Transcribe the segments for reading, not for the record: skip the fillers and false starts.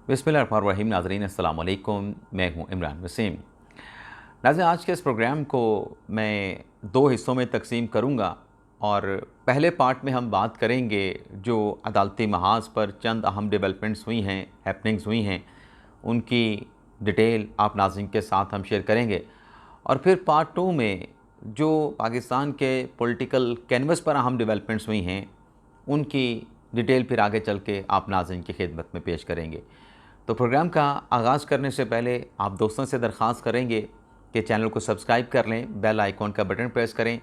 बिस्मिल्लाहिर्रहमानिर्रहीम। नाज़रीन अस्सलाम वालेकुम, मैं हूं इमरान वसीम। नाज़रीन, आज के इस प्रोग्राम को मैं दो हिस्सों में तकसीम करूंगा और पहले पार्ट में हम बात करेंगे जो अदालती महाज पर चंद अहम डेवलपमेंट्स हुई हैं, हैपनिंग्स हुई हैं, उनकी डिटेल आप नाज़रीन के साथ हम शेयर करेंगे। और फिर पार्ट 2 में जो पाकिस्तान के पॉलिटिकल कैनवस पर अहम डेवलपमेंट्स हुई हैं, उनकी डिटेल फिर आगे चल के आप नाज़रीन की खिदमत में पेश करेंगे। तो प्रोग्राम का आगाज़ करने से पहले आप दोस्तों से दरख्वास्त करेंगे कि चैनल को सब्सक्राइब कर लें, बेल आइकॉन का बटन प्रेस करें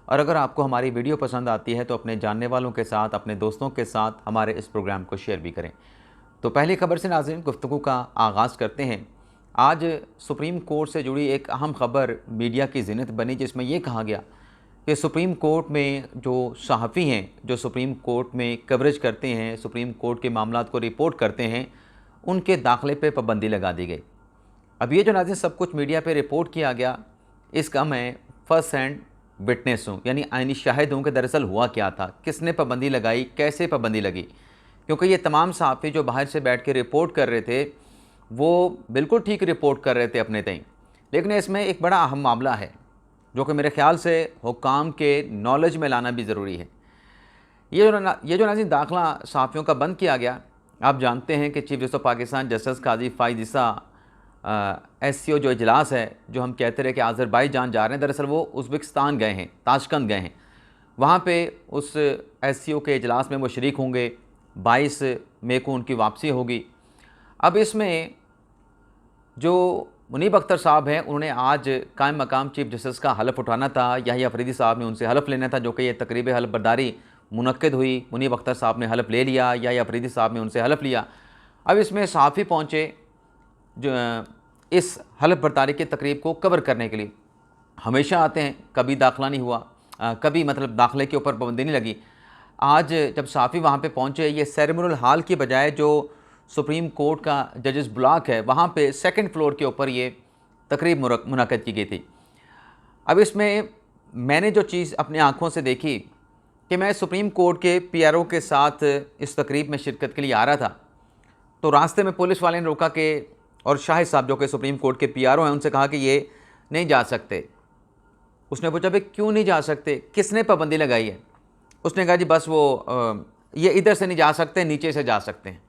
और अगर आपको हमारी वीडियो पसंद आती है तो अपने जानने वालों के साथ, अपने दोस्तों के साथ हमारे इस प्रोग्राम को शेयर भी करें। तो पहली खबर से नाज़रीन गुफ्तगू का आगाज़ करते हैं। आज सुप्रीम कोर्ट से जुड़ी एक अहम खबर मीडिया की ज़िन्नत बनी, जिसमें यह कहा गया कि सुप्रीम कोर्ट में जो सहाफ़ी हैं, जो सुप्रीम कोर्ट में कवरेज करते हैं, सुप्रीम कोर्ट के मामलात को रिपोर्ट करते हैं, उनके दाखिले पे पाबंदी लगा दी गई। अब ये जो नाज़रीन सब कुछ मीडिया पे रिपोर्ट किया गया, इसका मैं फ़र्स्ट हैंड विटनेस हूँ, यानी आइनी शाहिद हूँ कि दरअसल हुआ क्या था, किसने पाबंदी लगाई, कैसे पाबंदी लगी। क्योंकि ये तमाम सहाफ़ी जो बाहर से बैठ के रिपोर्ट कर रहे थे वो बिल्कुल ठीक रिपोर्ट कर रहे थे अपने तय, लेकिन इसमें एक बड़ा अहम मामला है जो कि मेरे ख़्याल से हुक्काम के नॉलेज में लाना भी ज़रूरी है। ये जो नाज़रीन दाखिला सहाफ़ियों का बंद किया गया, आप जानते हैं कि chief justice of Pakistan justice Qazi Faez Isa SCO जो इजलास है, जो हम कहते रहे कि अज़रबैजान जा रहे हैं, दरअसल वो उज़्बेकिस्तान गए हैं, ताशकंद गए हैं। वहाँ पे उस SCO के इजलास में वो शरीक होंगे। 22 मई को उनकी वापसी होगी। अब इसमें जो मुनीब अख्तर साहब हैं, उन्होंने आज कायम मकाम चीफ जस्टिस का हलफ उठाना था। याहिया अफरीदी साहब ने उनसे हलफ लेना था, जो कि ये तकरीब हलफ बर्दारी मुनक्किद हुई। मुनीब अख्तर साहब ने हलफ ले लिया, याहिया अफरीदी साहब ने उनसे हलफ लिया। अब इसमें सहाफ़ी पहुँचे जो इस हलफ बर्दारी की तकरीब को कवर करने के लिए। हमेशा आते हैं, कभी दाखिला नहीं हुआ, कभी मतलब दाखिले के ऊपर पाबंदी नहीं लगी। आज जब सहाफ़ी वहाँ पे पहुँचे, ये सेरेमोनियल हॉल की बजाय जो सुप्रीम कोर्ट का जजेस ब्लॉक है, वहाँ पे सेकंड फ्लोर के ऊपर ये तकरीब मुनक्किद की गई थी। अब इसमें मैंने जो चीज़ अपनी आँखों से देखी कि मैं सुप्रीम कोर्ट के PRO के साथ इस तकरीब में शिरकत के लिए आ रहा था, तो रास्ते में पुलिस वाले ने रोका के और शाहिद साहब जो कि सुप्रीम कोर्ट के PRO हैं, उनसे कहा कि ये नहीं जा सकते। उसने पूछा भाई क्यों नहीं जा सकते, किसने पाबंदी लगाई है? उसने कहा जी बस वो ये इधर से नहीं जा सकते, नीचे से जा सकते हैं।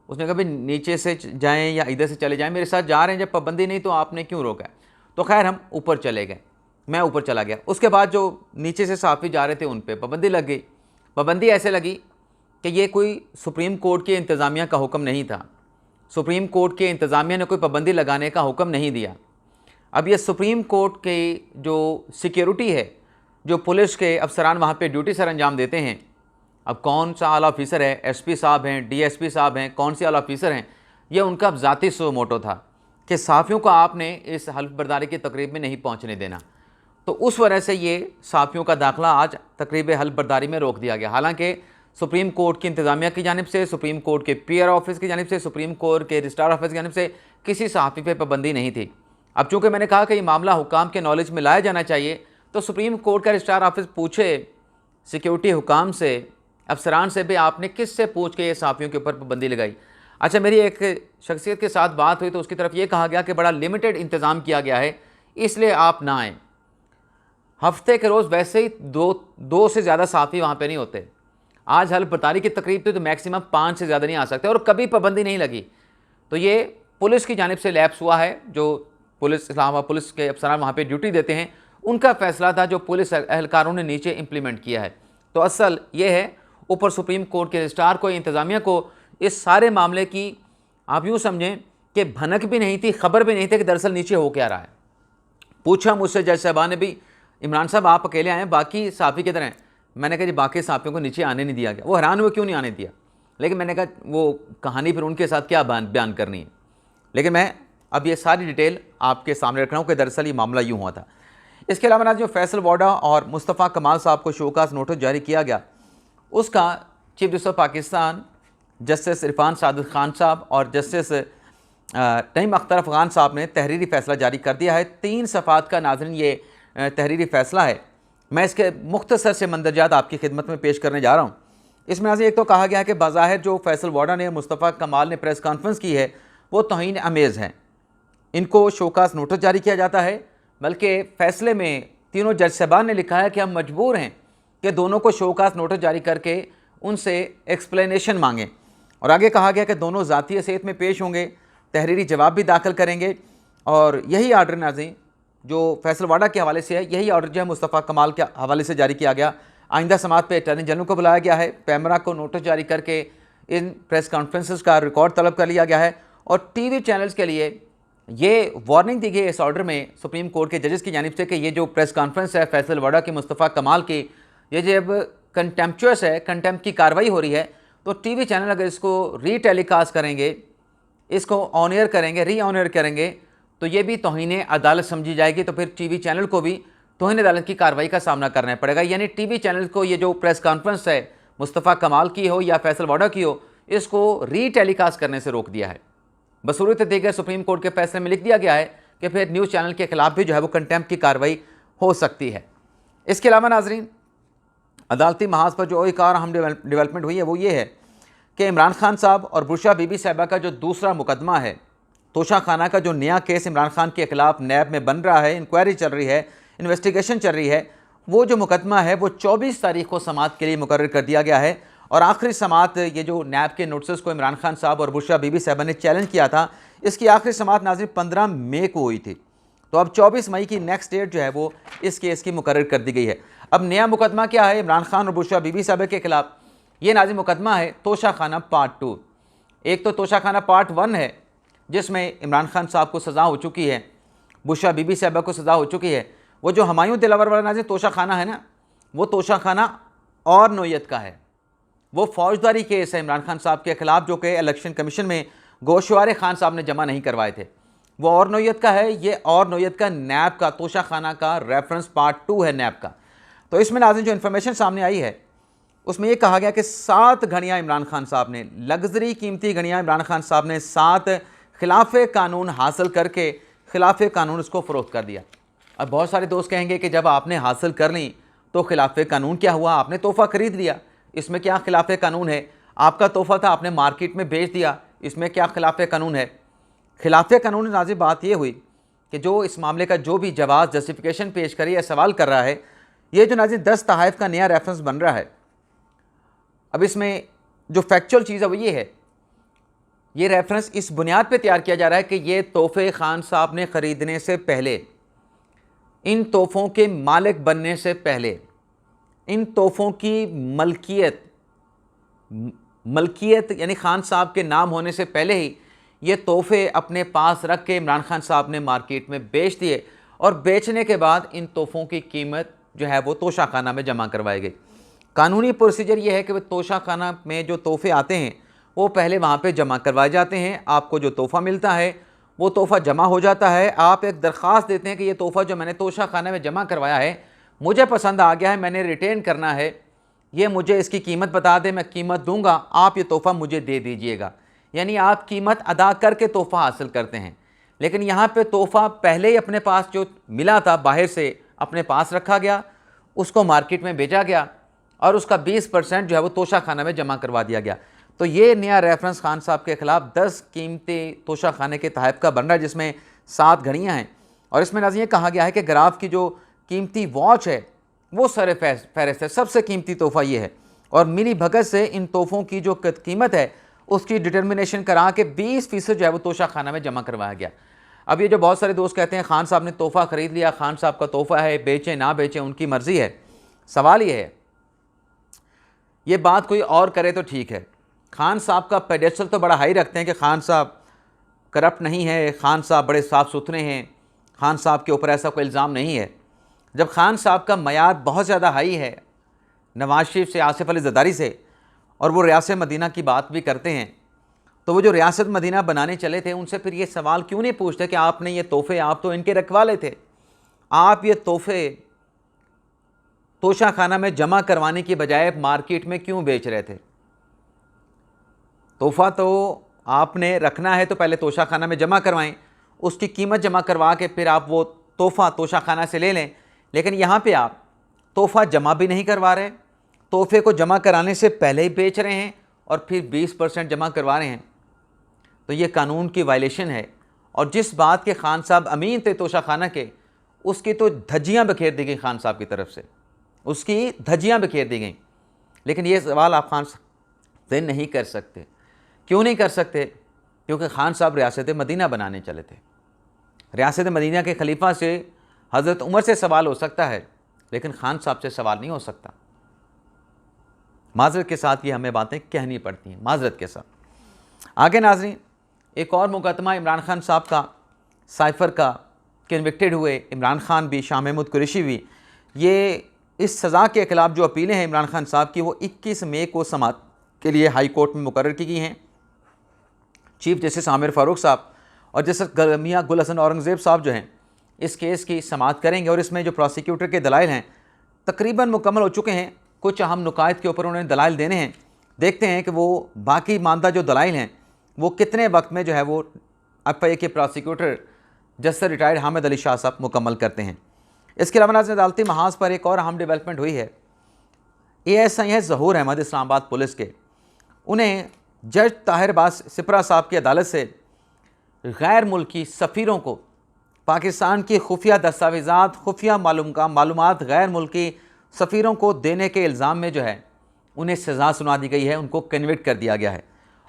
उसने कहा भाई नीचे से जाएं या इधर से चले जाएं, मेरे साथ जा रहे हैं, जब पाबंदी नहीं तो आपने क्यों रोका है? तो खैर हम ऊपर चले गए, मैं ऊपर चला गया। उसके बाद जो नीचे से सहाफ़ी जा रहे थे उन पर पाबंदी लग गई। पाबंदी ऐसे लगी कि ये कोई सुप्रीम कोर्ट के इंतज़ामिया का हुक्म नहीं था। सुप्रीम कोर्ट के इंतज़ामिया ने कोई पाबंदी लगाने का हुक्म नहीं दिया। अब ये सुप्रीम कोर्ट की जो सिक्योरिटी है, जो पुलिस के अफसरान वहाँ पे ड्यूटी सर अंजाम देते हैं, अब कौन सा आला ऑफिसर है, SP साहब हैं, DSP साहब हैं, कौन से आला ऑफिसर हैं, ये उनका अब ज़ाती सो मोटो था कि सहाफ़ियों को आपने इस हल्फ बर्दारी की तकरीब में नहीं पहुँचने देना। तो उस वजह से ये सहाफ़ियों का दाखिला आज तकरीब हल्फ बर्दारी में रोक दिया गया। हालांकि सुप्रीम कोर्ट की इंतज़ामिया की जानिब से, सुप्रीम कोर्ट के PR ऑफिस की जानिब से, सुप्रीम कोर्ट के रजिस्ट्रार ऑफिस की जानिब से किसी सहाफ़ी पर पाबंदी नहीं थी। अब चूँकि मैंने कहा कि ये मामला हुकाम के नॉलेज में लाया जाना चाहिए, तो सुप्रीम कोर्ट का रजिस्ट्रार ऑफिस पूछे सिक्योरिटी हुकाम से, अफसरान से भी, आपने किस से पूछ के ये सहाफ़ियों के ऊपर पाबंदी लगाई? अच्छा, मेरी एक शख्सियत के साथ बात हुई तो उसकी तरफ ये कहा गया कि बड़ा लिमिटेड इंतज़ाम किया गया है, इसलिए आप ना आएँ। हफ्ते के रोज़ वैसे ही दो से ज़्यादा सहाफ़ी वहाँ पे नहीं होते। आज हल्फ बर्दारी की तकरीब थी तो मैक्सिमम 5 से ज़्यादा नहीं आ सकते और कभी पाबंदी नहीं लगी। तो ये पुलिस की जानिब से लैप्स हुआ है। जो पुलिस, इस्लामाबाद पुलिस के अफसरान वहाँ पे ड्यूटी देते हैं, उनका फ़ैसला था जो पुलिस एहलकारों ने नीचे इम्प्लीमेंट किया है। तो असल ये है, ऊपर सुप्रीम कोर्ट के रजिस्ट्रार को, इंतज़ामिया को इस सारे मामले की आप यूँ समझें कि भनक भी नहीं थी, ख़बर भी नहीं थी कि दरअसल नीचे हो क्या रहा है। पूछा मुझसे जज साहबान ने भी, इमरान साहब आप अकेले आए हैं, बाकी सहाफ़ी किधर हैं? मैंने कहा जी बाकी सहाफ़ियों को नीचे आने नहीं दिया गया। वो हैरान हुए क्यों नहीं आने दिया, लेकिन मैंने कहा वो कहानी फिर उनके साथ क्या बयान करनी है। लेकिन मैं अब ये सारी डिटेल आपके सामने रख रहा हूँ कि दरअसल ये मामला यूँ हुआ था। इसके अलावा आज जो फैसल वाडा और मुस्तफ़ा कमाल साहब को शोकास नोटिस जारी किया गया, उसका chief justice of Pakistan justice Irfan Sadiq Khan साहब और जस्टिस नईम अख्तर अफ़गान साहब ने तहरीरी फ़ैसला जारी कर दिया है। 3 सफ़ात का नाज़रीन ये तहरीरी फ़ैसला है। मैं इसके मुख्तसर से मंदरजात आपकी खिदमत में पेश करने जा रहा हूँ। इसमें नाज़रीन एक तो कहा गया है कि बाज़ाहिर जो फैसल वाडा ने, मुस्तफ़ा कमाल ने प्रेस कॉन्फ्रेंस की है वो तौहीन अमेज़ है। इनको शोकास नोटिस जारी किया जाता है, बल्कि फ़ैसले में तीनों जज साहबान ने लिखा है कि हम मजबूर हैं कि दोनों को शोकास नोटिस जारी करके उनसे एक्सप्लेनेशन मांगें। और आगे कहा गया कि दोनों ज़ाती हैसियत में पेश होंगे, तहरीरी जवाब भी दाखिल करेंगे। और यही आर्डर नाज़रीन जो फैसल वाडा के हवाले से है, यही ऑर्डर जो है मुस्तफ़ा कमाल के हवाले से जारी किया गया। आइंदा समात पे अटॉर्नी जनरल को बुलाया गया है, पैमरा को नोटिस जारी करके इन प्रेस कॉन्फ्रेंसेस का रिकॉर्ड तलब कर लिया गया है। और टीवी चैनल्स के लिए ये वार्निंग दी गई इस ऑर्डर में सुप्रीम कोर्ट के जजेस की जानिब से कि ये जो प्रेस कॉन्फ्रेंस है फैसल वाडा की, मुस्तफ़ा कमाल की, ये जब कंटेम्पचुअस है, कंटेम्प्ट की कार्रवाई हो रही है, तो टीवी चैनल अगर इसको री टेलीकास्ट करेंगे, इसको ऑन एयर करेंगे, री ऑन एयर करेंगे, तो ये भी तौहीन अदालत समझी जाएगी। तो फिर टीवी चैनल को भी तौहीन अदालत की कार्रवाई का सामना करना पड़ेगा। यानी टीवी चैनल को ये जो प्रेस कॉन्फ्रेंस है मुस्तफ़ा कमाल की हो या फैसल वाडा की हो, इसको री टेलीकास्ट करने से रोक दिया है। बसूरत दीगर सुप्रीम कोर्ट के फैसले में लिख दिया गया है कि फिर न्यूज़ चैनल के खिलाफ भी जो है वो कंटेम्प्ट की कार्रवाई हो सकती है। इसके अलावा नाजरीन अदालती महाज पर जो एक और अहम डेवलपमेंट हुई है वो ये है कि इमरान खान साहब और बुशरा बीबी साहिबा का जो दूसरा मुकदमा है, तोशा खाना का जो नया केस इमरान खान के खिलाफ नैब में बन रहा है, इंक्वायरी चल रही है, इन्वेस्टिगेशन चल रही है, वो जो मुकदमा है वो 24 तारीख को समाअत के लिए मुकर्रर कर दिया गया है। और आखिरी समाअत, ये जो नैब के नोटिस को इमरान खान साहब और बुशरा बीबी साहिबा ने चैलेंज किया था, इसकी आखिरी समाअत नाज़रीन 15 मई को हुई थी। तो अब 24 मई की नेक्स्ट डेट जो है वो इस केस की मुकर्रर कर दी गई है। अब नया मुकदमा क्या है इमरान खान और बुशरा बीबी साहिबा के खिलाफ? ये नाज़रीन मुकदमा है तोशा खाना पार्ट 2। एक तो तोशा खाना पार्ट 1 है जिसमें इमरान खान साहब को सज़ा हो चुकी है, बुशरा बीबी साहिबा को सज़ा हो चुकी है। वो जो हुमायूं दिलावर वाला नाज़रीन तोशा खाना है ना, वो तोशा खाना और नोयत का है। वो फौजदारी केस है इमरान खान साहब के खिलाफ जो कि इलेक्शन कमीशन में गोशवारे खान साहब ने जमा नहीं करवाए थे। वो और नोयत का है, ये और नोयत का नैब का तोशा खाना का रेफरेंस पार्ट 2 है नैब का। तो इसमें नाज़रीन जो इन्फॉर्मेशन सामने आई है उसमें यह कहा गया कि 7 घड़ियाँ इमरान खान साहब ने, लग्जरी कीमती घड़ियाँ इमरान खान साहब ने 7 खिलाफ कानून हासिल करके खिलाफ कानून उसको फ़रोख्त कर दिया। अब बहुत सारे दोस्त कहेंगे कि जब आपने हासिल कर ली तो खिलाफ कानून क्या हुआ, आपने तोहफ़ा ख़रीद लिया, इसमें क्या खिलाफ कानून है? आपका तोहफ़ा था, आपने मार्केट में बेच दिया, इसमें क्या खिलाफ कानून है? खिलाफ कानून नाज़िर बात यह हुई कि जो इस मामले का जो भी जवाब जस्टिफिकेशन पेश करी या सवाल कर रहा है, ये जो नाज़िर 10 तहाइफ का नया रेफरेंस बन रहा है। अब इसमें जो फैक्चुअल चीज़ है वो ये है, ये रेफरेंस इस बुनियाद पे तैयार किया जा रहा है कि ये तोहफ़े खान साहब ने ख़रीदने से पहले, इन तोहफ़ों के मालिक बनने से पहले, इन तोहफ़ों की मलकियत यानी खान साहब के नाम होने से पहले ही ये तोहफ़े अपने पास रख के इमरान खान साहब ने मार्केट में बेच दिए। और बेचने के बाद इन तोहफ़ों की कीमत जो है वो तोशा खाना में जमा करवाई गई। कानूनी प्रोसीजर ये है कि वह तोशा खाना में जो तोहफ़े आते हैं वो पहले वहाँ पे जमा करवाए जाते हैं। आपको जो तोहफ़ा मिलता है वो तोहफ़ा जमा हो जाता है। आप एक दरख्वास्त देते हैं कि ये तोहफ़ा जो मैंने तोशा खाना में जमा करवाया है मुझे पसंद आ गया है, मैंने रिटेन करना है, ये मुझे इसकी कीमत बता दें, मैं कीमत दूंगा, आप ये तोहफ़ा मुझे दे दीजिएगा। यानी आप कीमत अदा करके तोहफ़ा हासिल करते हैं। लेकिन यहाँ पे तोहफ़ा पहले ही अपने पास जो मिला था बाहर से अपने पास रखा गया, उसको मार्केट में बेचा गया और उसका 20% जो है वो तोशा खाना में जमा करवा दिया गया। तो ये नया रेफरेंस खान साहब के ख़िलाफ़ 10 कीमती तोशा खाने के तहफ़ का बन रहा है जिसमें 7 घड़ियाँ हैं। और इसमें नाज़रीन ये कहा गया है कि ग्राफ की जो कीमती वॉच है वो सर फहरिस्त है, सबसे कीमती तोहफ़ा ये है। और मिली भगत से इन तोहफ़ों की जो कीमत है उसकी डिटर्मिनेशन करा के 20% जो है वो तोशा खाना में जमा करवाया गया। अब ये जो बहुत सारे दोस्त कहते हैं खान साहब ने तोहफ़ा ख़रीद लिया, खान साहब का तोहफ़ा है, बेचें ना बेचें उनकी मर्ज़ी है। सवाल ये है, ये बात कोई और करे तो ठीक है, खान साहब का पेडेस्टल तो बड़ा हाई रखते हैं कि खान साहब करप्ट नहीं है, खान साहब बड़े साफ़ सुथरे हैं, खान साहब के ऊपर ऐसा कोई इल्ज़ाम नहीं है। जब खान साहब का मयार बहुत ज़्यादा हाई है नवाज शरीफ से, आसिफ अली ज़रदारी से, और वो रियासत मदीना की बात भी करते हैं, तो वो जो रियासत मदीना बनाने चले थे उनसे फिर ये सवाल क्यों नहीं पूछते कि आपने ये तोहफ़े, आप तो इनके रखवाले थे, आप ये तोहफ़े तोशा खाना में जमा करवाने की बजाय मार्केट में क्यों बेच रहे थे? तोहफ़ा तो आपने रखना है तो पहले तोशा खाना में जमा करवाएं, उसकी कीमत जमा करवा के फिर आप वो तोहफ़ा तोशा खाना से ले लें। लेकिन यहाँ पे आप तोहफ़ा जमा भी नहीं करवा रहे, तोहफे को जमा कराने से पहले ही बेच रहे हैं और फिर 20% जमा करवा रहे हैं, तो ये कानून की वायलेशन है। और जिस बात के खान साहब अमीन थे तोशा खाना के, उसकी तो धज्जियाँ बखेर दी गई खान साहब की तरफ से, उसकी धज्जियाँ बखेर दी गई। लेकिन ये सवाल आप खान से नहीं कर सकते। क्यों नहीं कर सकते? क्योंकि खान साहब रियासत मदीना बनाने चले थे। रियासत मदीना के खलीफा से हज़रत उमर से सवाल हो सकता है, लेकिन खान साहब से सवाल नहीं हो सकता। माजरत के साथ ये हमें बातें कहनी पड़ती हैं, माजरत के साथ। आगे नाज़रीन, एक और मुकदमा इमरान खान साहब का, साइफ़र का, कन्विक्टेड हुए इमरान खान भी, शाह महमूद कुरैशी भी। ये इस सज़ा के खिलाफ जो अपीलें हैं इमरान खान साहब की, वो 21 मई को समाअत के लिए हाई कोर्ट में मुकर्रर की गई हैं। चीफ जस्टिस आमिर फ़ारूक साहब और जस्टिस मियां गुल हसन औरंगज़ेब साहब जो हैं इस केस की समाअत करेंगे। और इसमें जो प्रोसिक्यूटर के दलाइल हैं तकरीबन मुकम्मल हो चुके हैं। कुछ अहम नुकात के ऊपर उन्होंने दलाइल देने हैं। देखते हैं कि वो बाकी मानदा जो दलाइल हैं वो कितने वक्त में जो है वो एफआईए के prosecutor justice retired Hamid Ali Shah साहब मुकम्मल करते हैं। इसके अलावा नाज़रीन, अदालती महाज पर एक और अहम डेवलपमेंट हुई है। ASI है ज़हूर अहमद इस्लामाबाद पुलिस के, उन्हें जज ताहिर बास सिपरा साहब की अदालत से गैर मुल्की सफ़ीरों को पाकिस्तान की खुफिया दस्तावेज़ात, खुफिया मालूमात गैर मुल्की सफ़ीरों को देने के इल्ज़ाम में जो है उन्हें सज़ा सुना दी गई है, उनको कन्विक्ट कर दिया गया है।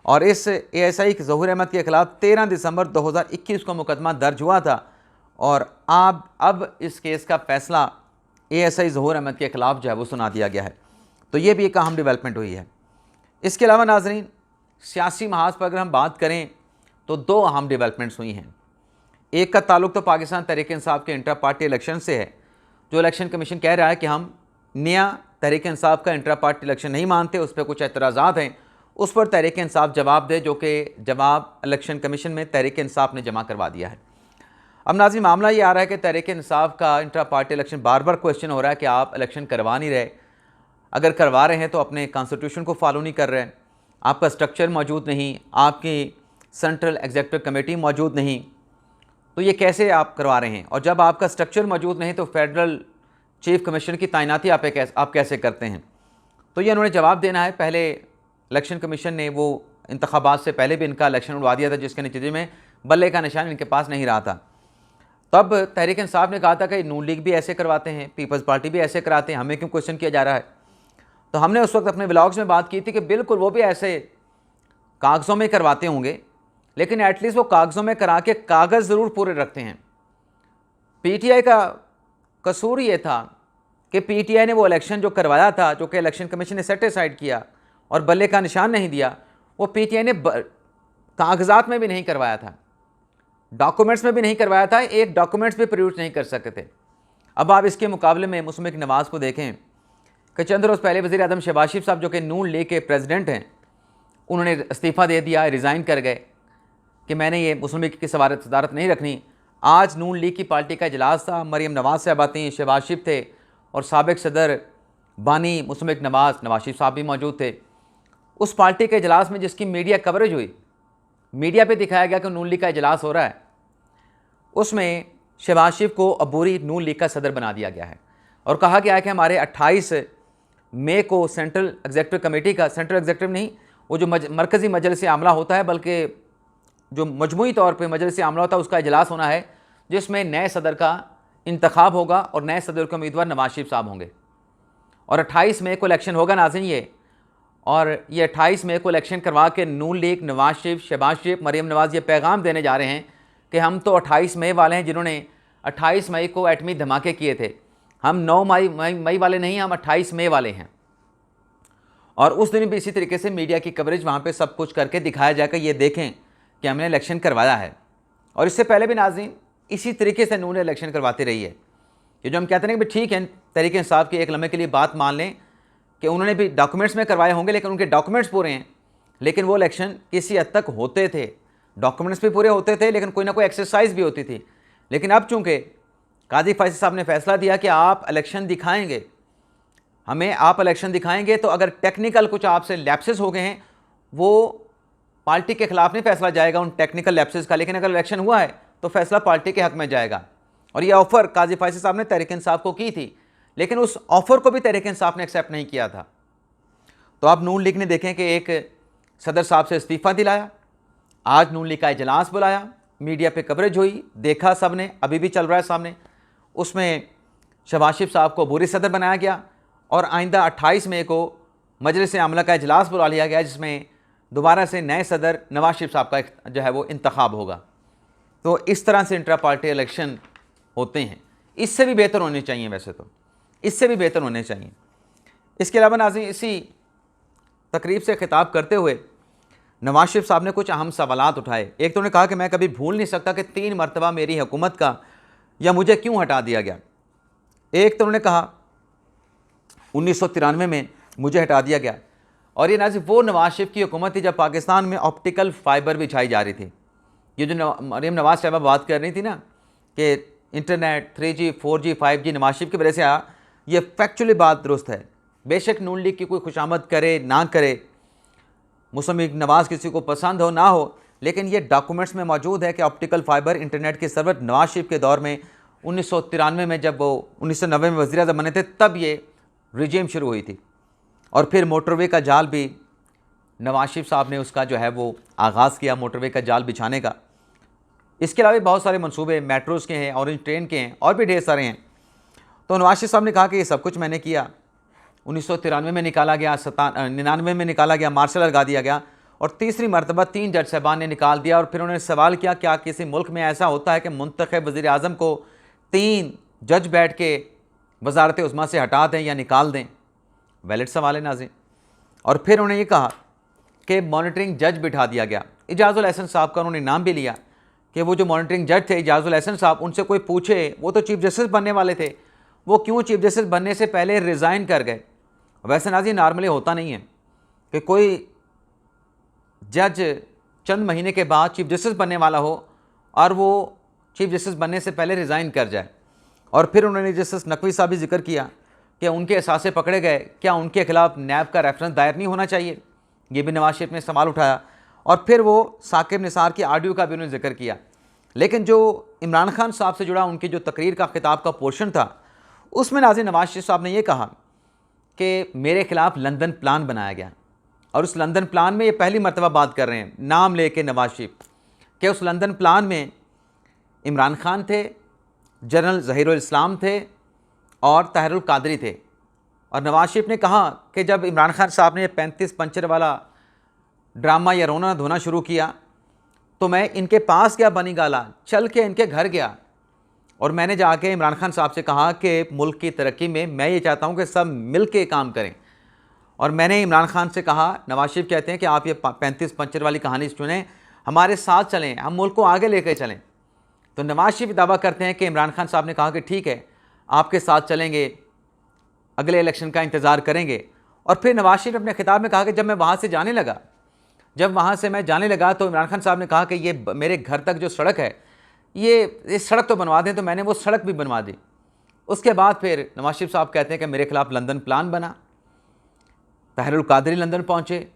और इस ASI ज़हूर अहमद के ख़िलाफ़ 13 दिसंबर 2021 को मुकदमा दर्ज हुआ था और अब इस केस का फ़ैसला ASI ज़हूर अहमद के ख़िलाफ़ जो है वो सुना दिया गया है। तो ये भी एक अहम डेवलपमेंट हुई है। इसके अलावा नाज़रीन, सियासी महाज पर अगर हम बात करें तो 2 अहम डेवलपमेंट्स हुई हैं। एक का ताल्लुक़ तो पाकिस्तान तहरीक इंसाफ के इंट्रा पार्टी इलेक्शन से है। जो इलेक्शन कमीशन कह रहा है कि हम नया तहरीक इंसाफ का इंट्रा पार्टी इलेक्शन नहीं मानते, उस पर कुछ एतराज़ात हैं, उस पर तहरीक इंसाफ जवाब दे, जो कि जवाब इलेक्शन कमीशन में तहरीक इंसाफ ने जमा करवा दिया है। अब नाज़रीन, मामला ये आ रहा है कि तहरीक इंसाफ का इंट्रा पार्टी इलेक्शन बार बार क्वेश्चन हो रहा है कि आप इलेक्शन करवा नहीं रहे, अगर करवा रहे हैं तो अपने कॉन्स्टिट्यूशन को फॉलो नहीं कर रहे हैं, आपका स्ट्रक्चर मौजूद नहीं, आपकी सेंट्रल एग्जीक्यूटिव कमेटी मौजूद नहीं, तो ये कैसे आप करवा रहे हैं? और जब आपका स्ट्रक्चर मौजूद नहीं तो फेडरल चीफ कमिश्नर की तैनाती आप कैसे करते हैं? तो ये उन्होंने जवाब देना है। पहले इलेक्शन कमीशन ने वो इंतखाबात से पहले भी इनका इलेक्शन उड़वा दिया था, जिसके नतीजे में बल्ले का निशान इनके पास नहीं रहा था। तब तहरीक इंसाफ ने कहा था कि नून लीग भी ऐसे करवाते हैं, पीपल्स पार्टी भी ऐसे कराते हैं, हमें क्यों क्वेश्चन किया जा रहा है? तो हमने उस वक्त अपने व्लॉग्स में बात की थी कि बिल्कुल वो भी ऐसे कागज़ों में करवाते होंगे, लेकिन एटलीस्ट वो कागज़ों में करा के कागज़ ज़रूर पूरे रखते हैं। PTI का कसूर ये था कि PTI ने वो इलेक्शन जो करवाया था, जो कि इलेक्शन कमीशन ने सेटिसाइड किया और बल्ले का निशान नहीं दिया, वो PTI ने कागजात में भी नहीं करवाया था, डॉक्यूमेंट्स में भी नहीं करवाया था, एक डॉक्यूमेंट्स भी प्रोड्यूस नहीं कर सकते थे। अब आप इसके मुकाबले में मुस्लिम नवाज़ को देखें कि चंद रोज़ पहले वज़ीर आज़म शहबाज शरीफ साहब, जो कि नून लीग के प्रेसिडेंट हैं, उन्होंने इस्तीफ़ा दे दिया, रिज़ाइन कर गए कि मैंने ये मुस्लिम लीग की सदारत नहीं रखनी। आज नून लीग की पार्टी का इजलास था, मरीम नवाज़ साहबा थी, शहबाज शरीफ थे और साबिक सदर बानी मुस्लिम लीग नवाज़ शरीफ साहब भी मौजूद थे। उस पार्टी के इजलास में जिसकी मीडिया कवरेज हुई, मीडिया पे दिखाया गया कि नून लीग का इजलास हो रहा है, उसमें शहबाज शरीफ को अबूरी नून लीग का सदर बना दिया गया है और कहा गया है कि हमारे 28 मई को सेंट्रल एग्जीक्यूटिव कमेटी का, सेंट्रल एग्जीक्यूटिव नहीं, वो जो मरकज़ी मजलिस आमला होता है, बल्कि जो मजमूई तौर पे मजलिस आमला होता है, उसका इजलास होना है, जिसमें नए सदर का इंतखाब होगा और नए सदर के उम्मीदवार नवाज शरीफ साहब होंगे। और 28 मई को इलेक्शन होगा नाज़रीन ये, और ये 28 मई को इलेक्शन करवा के नून लीग, नवाज शरीफ, शहबाज शरीफ, मरीम नवाज़ ये पैगाम देने जा रहे हैं कि हम तो 28 मई वाले हैं, जिन्होंने 28 मई को एटमी धमाके किए थे। हम 9 मई वाले नहीं, हम 28 मई वाले हैं। और उस दिन भी इसी तरीके से मीडिया की कवरेज वहाँ पे सब कुछ करके दिखाया जाएगा, ये देखें कि हमने इलेक्शन करवाया है। और इससे पहले भी नाज़रीन इसी तरीके से उन्होंने इलेक्शन करवाती रही है। ये जो हम कहते हैं कि ठीक है, तहरीक इंसाफ की एक लम्हे के लिए बात मान लें कि उन्होंने भी डॉक्यूमेंट्स में करवाए होंगे, लेकिन उनके डॉक्यूमेंट्स पूरे हैं, लेकिन वो इलेक्शन किसी हद तक होते थे, डॉक्यूमेंट्स भी पूरे होते थे, लेकिन कोई ना कोई एक्सरसाइज भी होती थी। लेकिन अब चूँकि काजी फैसल साहब ने फैसला दिया कि आप इलेक्शन दिखाएंगे, हमें आप इलेक्शन दिखाएंगे, तो अगर टेक्निकल कुछ आपसे लैप्सेस हो गए हैं, वो पार्टी के खिलाफ नहीं फैसला जाएगा उन टेक्निकल लैप्सेस का, लेकिन अगर इलेक्शन हुआ है तो फैसला पार्टी के हक में जाएगा। और ये ऑफ़र काजी फैसल साहब ने तहरीक इंसाफ को की थी, लेकिन उस ऑफ़र को भी तहरीक इंसाफ ने एक्सेप्ट नहीं किया था। तो आप नून लीग ने देखें कि एक सदर साहब से इस्तीफ़ा दिलाया, आज नून लीग का इजलास बुलाया, मीडिया पे कवरेज हुई, देखा सब ने, अभी भी चल रहा है सामने। उसमें शहबाज शरीफ साहब को बुरी सदर बनाया गया और आइंदा 28 मई को मजलिस आमला का इजलास बुला लिया गया, जिसमें दोबारा से नए सदर नवाज शरीफ साहब का जो है वो इंतखाब होगा। तो इस तरह से इंट्रा पार्टी इलेक्शन होते हैं। इससे भी बेहतर होने चाहिए, वैसे तो इससे भी बेहतर होने चाहिए। इसके अलावा नाज़रीन, इसी तकरीब से खिताब करते हुए नवाज शरीफ साहब ने कुछ अहम सवालात उठाए। एक तो उन्होंने कहा कि मैं कभी भूल नहीं सकता कि 3 मरतबा मेरी हुकूमत का या मुझे क्यों हटा दिया गया। एक तो उन्होंने कहा 1993 में मुझे हटा दिया गया, और ये नाज़रीन वो नवाज शरीफ की हुकूमत थी जब पाकिस्तान में ऑप्टिकल फाइबर बिछाई जा रही थी। ये जो मरीम नवाज साहबा बात कर रही थी ना कि internet 3G 4G 5G Nawaz Sharif की वजह से आया, ये फैक्चुअली बात दुरुस्त है। बेशक नून लीग की कोई खुशामद करे ना करे, मुस्लिम लीग नवाज किसी को पसंद हो ना हो, लेकिन ये डॉक्यूमेंट्स में मौजूद है कि ऑप्टिकल फाइबर इंटरनेट के सर्वर नवाज शरीफ के दौर में 1993 में, जब वो 1990 में वज़ीर आज़म बने थे, तब ये रिजीम शुरू हुई थी। और फिर मोटरवे का जाल भी नवाज शरीफ साहब ने उसका जो है वो आगाज़ किया, मोटरवे का जाल बिछाने का। इसके अलावा बहुत सारे मंसूबे मेट्रोज़ के हैं, ऑरेंज ट्रेन के हैं, और भी ढेर सारे हैं। तो नवाज शरीफ साहब ने कहा कि ये सब कुछ मैंने किया। 1993 में निकाला गया, 99 में निकाला गया, मार्शल लगा दिया गया, और तीसरी मरतबा 3 जज साहबान ने निकाल दिया। और फिर उन्होंने सवाल किया, क्या किसी मुल्क में ऐसा होता है कि मुंतखब वज़ीर आज़म को 3 जज बैठ के वज़ारत उज़्मा से हटा दें या निकाल दें? वैलिड सवाल है नाज़रीन। और फिर उन्होंने ये कहा कि मॉनिटरिंग जज बिठा दिया गया। इजाज़ुल एहसन साहब का उन्होंने नाम भी लिया कि वो जो मॉनिटरिंग जज थे इजाज़ुल एहसन साहब, उनसे कोई पूछे, वो तो चीफ जस्टिस बनने वाले थे, वो क्यों चीफ जस्टिस बनने से पहले रिज़ाइन कर गए? वैसे नाज़रीन नॉर्मली होता नहीं है कि कोई जज चंद महीने के बाद चीफ जस्टिस बनने वाला हो और वो चीफ जस्टिस बनने से पहले रिज़ाइन कर जाए। और फिर उन्होंने जस्टिस नकवी साहब भी जिक्र किया कि उनके असासे पकड़े गए, क्या उनके खिलाफ नैब का रेफरेंस दायर नहीं होना चाहिए? ये भी नवाज शरीफ ने सवाल उठाया। और फिर वो साकिब निसार की ऑडियो का भी उन्होंने जिक्र किया। लेकिन जो इमरान खान साहब से जुड़ा उनकी जो तकरीर का खिताब का पोर्शन था, उसमें नाज़रीन नवाज शरीफ साहब ने यह कहा कि मेरे खिलाफ लंदन प्लान बनाया गया। और उस लंदन प्लान में ये पहली मरतबा बात कर रहे हैं नाम लेके नवाज शरीफ, कि उस लंदन प्लान में इमरान खान थे, जनरल ज़हीरुल इस्लाम थे और ताहिरुल कादरी थे। और नवाज शरीफ ने कहा कि जब इमरान खान साहब ने 35 पंचर वाला ड्रामा या रोना धोना शुरू किया, तो मैं इनके पास गया, बनी गाला चल के इनके घर गया, और मैंने जाके इमरान खान साहब से कहा कि मुल्क की तरक्की में मैं ये चाहता हूँ कि सब मिल के काम करें। और मैंने इमरान खान से कहा, नवाज शरीफ कहते हैं कि आप ये 35 पंचर वाली कहानी चुनें, हमारे साथ चलें, हम मुल्क को आगे लेकर चलें। तो नवाज शरीफ दावा करते हैं कि इमरान खान साहब ने कहा कि ठीक है, आपके साथ चलेंगे, अगले इलेक्शन का इंतज़ार करेंगे। और फिर नवाज शरीफ ने अपने खिताब में कहा कि जब मैं वहाँ से जाने लगा, तो इमरान खान साहब ने कहा कि ये मेरे घर तक जो सड़क है, ये सड़क तो बनवा दें, तो मैंने वो सड़क भी बनवा दी। उसके बाद फिर नवाज शरीफ साहब कहते हैं कि मेरे खिलाफ लंदन प्लान बना, ताहिरुल कादरी लंदन पहुँचे,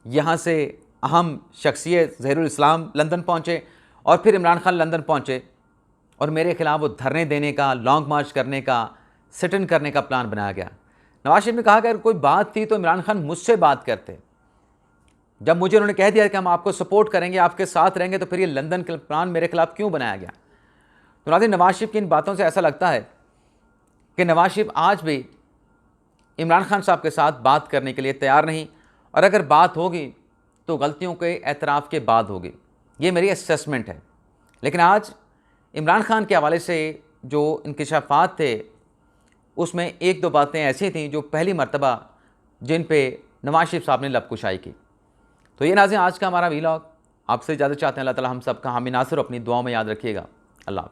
यहाँ से अहम शख्सियत ज़हीरुल इस्लाम लंदन पहुँचे, और फिर इमरान खान लंदन पहुँचे, और मेरे खिलाफ वो धरने देने का, लॉन्ग मार्च करने का, सिट इन करने का प्लान बनाया गया। नवाज शरीफ ने कहा कि अगर कोई बात थी तो इमरान खान मुझसे बात करते। जब मुझे उन्होंने कह दिया कि हम आपको सपोर्ट करेंगे, आपके साथ रहेंगे, तो फिर ये लंदन का प्लान मेरे खिलाफ क्यों बनाया गया? तो नाज़रीन नवाज शरीफ की इन बातों से ऐसा लगता है कि नवाज शरीफ आज भी इमरान खान साहब के साथ बात करने के लिए तैयार नहीं, और अगर बात होगी तो गलतियों के एतराफ़ के बाद होगी। ये मेरी असेसमेंट है। लेकिन आज इमरान खान के हवाले से जो इंकशाफात थे, उसमें 1-2 बातें ऐसी थीं जो पहली मरतबा जिन पे नवाज शरीफ साहब ने लबकुशाई की। तो ये नाज़रीन आज का हमारा वीलॉग। आपसे इजाज़त चाहते हैं। अल्लाह ताला हम सब का हामी नासिर अपनी दुआओं में याद रखिएगा। अल्लाह।